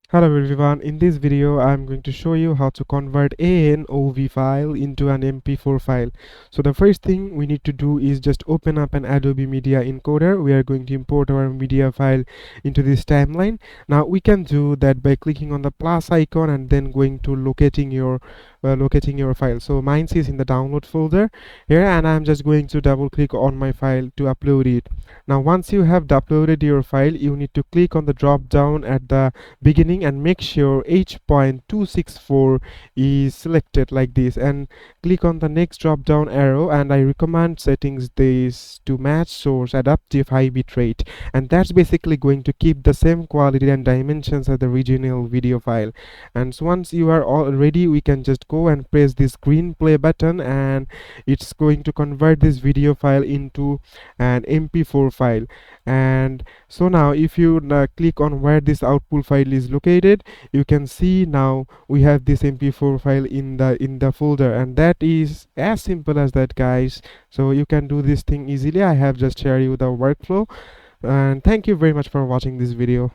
Hello everyone, in this video I'm going to show you how to convert an MOV file into an MP4 file. So the first thing we need to do is just open up an Adobe Media Encoder. We are going to import our media file into this timeline. Now we can do that by clicking on the plus icon and then going to locating your file. So mine is in the download folder here, and I'm just going to double click on my file to upload it. Now once you have uploaded your file, you need to click on the drop down at the beginning and make sure H.264 is selected like this, and click on the next drop down arrow, and I recommend settings this to match source adaptive high bit rate, and that's basically going to keep the same quality and dimensions as the original video file. And so once you are all ready, we can just go and press this green play button, and it's going to convert this video file into an MP4 file. And so now if you click on where this output file is located, you can see now we have this MP4 file in the folder, and that is as simple as that, guys. So you can do this thing easily. I have just shared you the workflow, and thank you very much for watching this video.